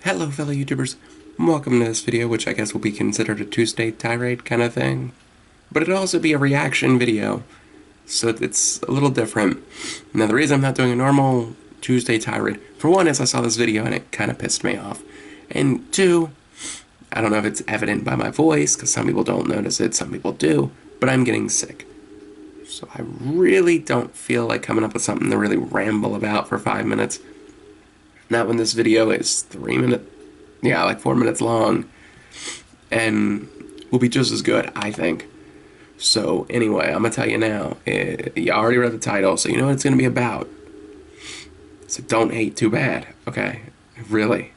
Hello fellow YouTubers, welcome to this video, which I guess will be considered a Tuesday tirade kind of thing. But it'll also be a reaction video, so it's a little different. Now the reason I'm not doing a normal Tuesday tirade, for one, is I saw this video and it kind of pissed me off. And two, I don't know if it's evident by my voice, because some people don't notice it, some people do, but I'm getting sick. So I really don't feel like coming up with something to really ramble about for 5 minutes. Not when this video is 4 minutes long, and will be just as good, I think. So anyway, I'm gonna tell you now, you already read the title, so you know what it's gonna be about. So don't hate too bad, okay? Really.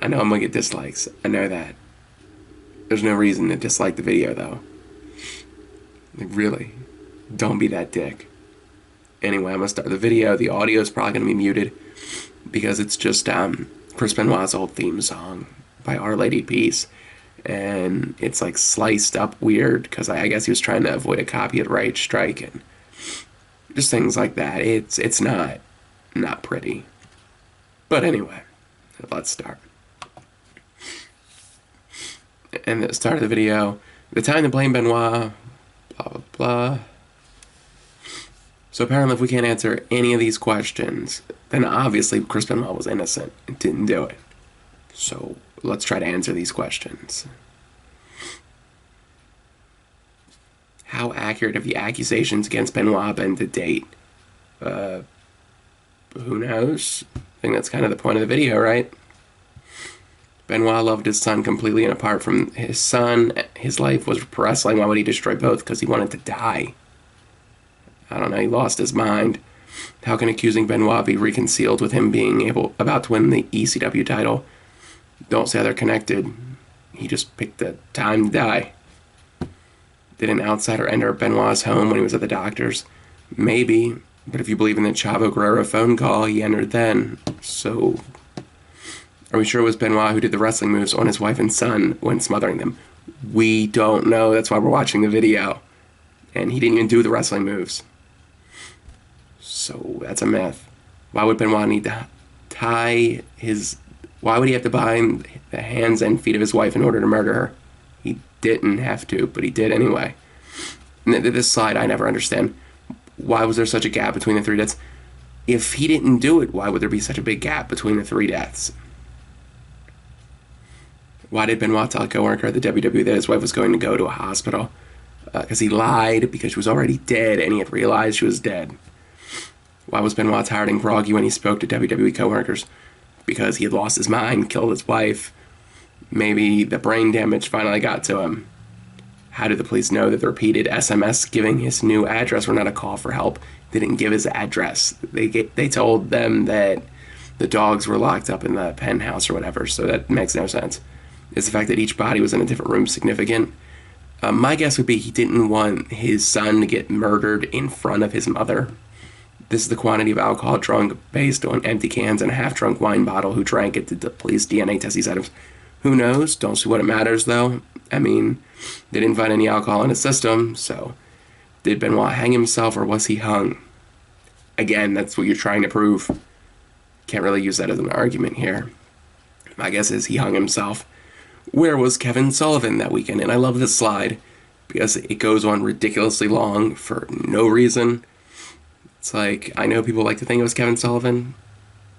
I know I'm gonna get dislikes, I know that. There's no reason to dislike the video, though. Like, really, don't be that dick. Anyway, I'm gonna start the video. The audio is probably gonna be muted because it's just Chris Benoit's old theme song by Our Lady Peace, and it's like sliced up weird because I guess he was trying to avoid a copyright strike and just things like that. It's not pretty. But anyway, let's start. And at the start of the video, the time to blame Benoit, blah blah blah. So apparently if we can't answer any of these questions, then obviously Chris Benoit was innocent and didn't do it. So let's try to answer these questions. How accurate have the accusations against Benoit been to date? Who knows? I think that's kind of the point of the video, right? Benoit loved his son completely, and apart from his son, his life was wrestling. Why would he destroy both? Because he wanted to die. I don't know, he lost his mind. How can accusing Benoit be reconciled with him being about to win the ECW title? Don't say how they're connected. He just picked the time to die. Did an outsider enter Benoit's home when he was at the doctor's? Maybe, but if you believe in the Chavo Guerrero phone call, he entered then. So, are we sure it was Benoit who did the wrestling moves on his wife and son when smothering them? We don't know, that's why we're watching the video. And he didn't even do the wrestling moves. So that's a myth. Why would Benoit need to why would he have to bind the hands and feet of his wife in order to murder her? He didn't have to, but he did anyway. And this slide I never understand. Why was there such a gap between the 3 deaths? If he didn't do it, why would there be such a big gap between the 3 deaths? Why did Benoit tell a co-worker at the WWE that his wife was going to go to a hospital? Because he lied, because she was already dead, and he had realized she was dead. Why was Benoit tired and groggy when he spoke to WWE co-workers? Because he had lost his mind, killed his wife. Maybe the brain damage finally got to him. How did the police know that the repeated SMS giving his new address were not a call for help? They didn't give his address. They told them that the dogs were locked up in the penthouse or whatever, so that makes no sense. Is the fact that each body was in a different room significant? My guess would be he didn't want his son to get murdered in front of his mother. This is the quantity of alcohol drunk based on empty cans and a half-drunk wine bottle. Who drank it? Did the police DNA test these items? Who knows? Don't see what it matters, though. I mean, they didn't find any alcohol in his system, so did Benoit hang himself or was he hung? Again, that's what you're trying to prove. Can't really use that as an argument here. My guess is he hung himself. Where was Kevin Sullivan that weekend? And I love this slide because it goes on ridiculously long for no reason. It's like, I know people like to think it was Kevin Sullivan,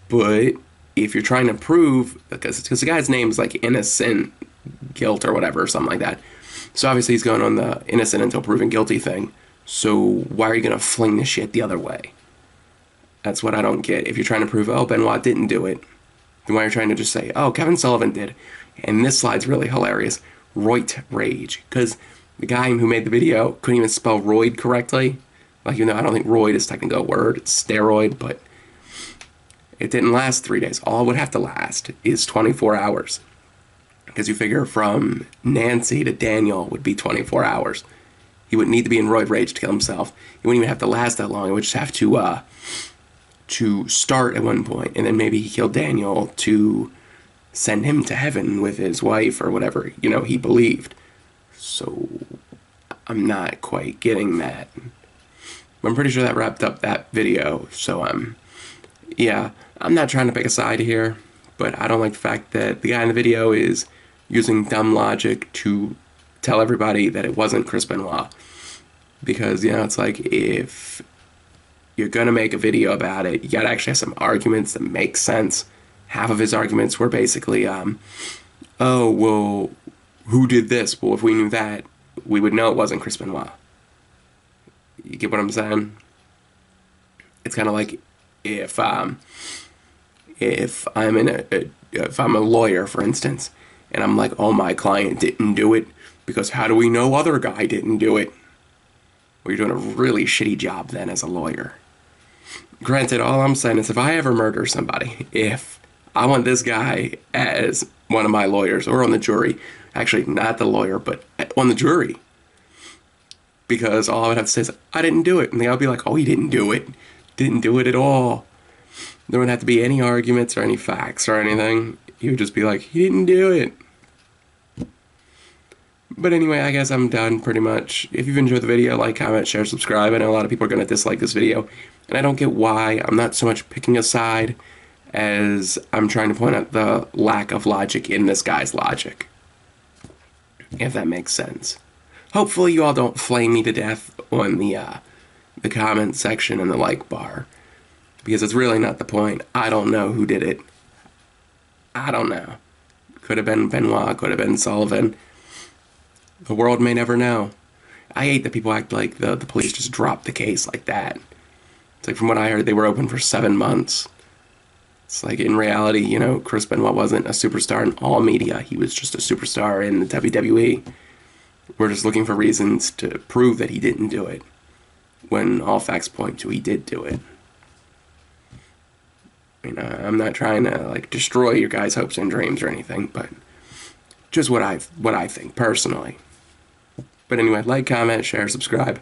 but if you're trying to prove, because the guy's name is like innocent guilt or whatever, or something like that. So obviously he's going on the innocent until proven guilty thing. So why are you going to fling the shit the other way? That's what I don't get. If you're trying to prove, oh, Benoit didn't do it, then why are you trying to just say, oh, Kevin Sullivan did? And this slide's really hilarious. Roid Rage. Because the guy who made the video couldn't even spell roid correctly. Like, you know, I don't think roid is technically a word. It's steroid, but it didn't last 3 days. All it would have to last is 24 hours. Because you figure from Nancy to Daniel would be 24 hours. He wouldn't need to be in roid rage to kill himself. He wouldn't even have to last that long. It would just have to start at one point, and then maybe he killed Daniel to send him to heaven with his wife or whatever, you know, he believed. So I'm not quite getting that. I'm pretty sure that wrapped up that video. So yeah, I'm not trying to pick a side here, But I don't like the fact that the guy in the video is using dumb logic to tell everybody that it wasn't Chris Benoit. Because, it's like, if you're going to make a video about it, you got to actually have some arguments that make sense. Half of his arguments were basically, oh, well, who did this? Well, if we knew that, we would know it wasn't Chris Benoit. You get what I'm saying? It's kind of like if I'm a lawyer, for instance, and I'm like, oh, my client didn't do it because how do we know other guy didn't do it? Well, you're doing a really shitty job then as a lawyer. Granted, all I'm saying is if I ever murder somebody, if I want this guy as one of my lawyers or on the jury, actually not the lawyer, but on the jury, because all I would have to say is, I didn't do it. And they'll be like, oh, he didn't do it. Didn't do it at all. There wouldn't have to be any arguments or any facts or anything. He would just be like, he didn't do it. But anyway, I guess I'm done pretty much. If you've enjoyed the video, like, comment, share, subscribe. I know a lot of people are going to dislike this video, and I don't get why. I'm not so much picking a side as I'm trying to point out the lack of logic in this guy's logic, if that makes sense. Hopefully you all don't flame me to death on the comment section and the like bar, because it's really not the point. I don't know who did it. I don't know. Could have been Benoit, could have been Sullivan. The world may never know. I hate that people act like the police just dropped the case like that. It's like, from what I heard, they were open for 7 months. It's like, in reality, Chris Benoit wasn't a superstar in all media. He was just a superstar in the WWE. We're just looking for reasons to prove that he didn't do it, when all facts point to he did do it. I'm not trying to, destroy your guys' hopes and dreams or anything, but just what I think, personally. But anyway, like, comment, share, subscribe.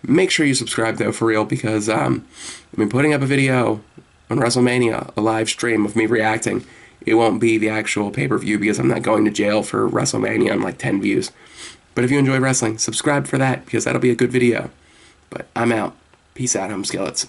Make sure you subscribe, though, for real, because I've been putting up a video on WrestleMania, a live stream of me reacting. It won't be the actual pay-per-view because I'm not going to jail for WrestleMania on 10 views. But if you enjoy wrestling, subscribe for that, because that'll be a good video. But I'm out. Peace out, home skillets.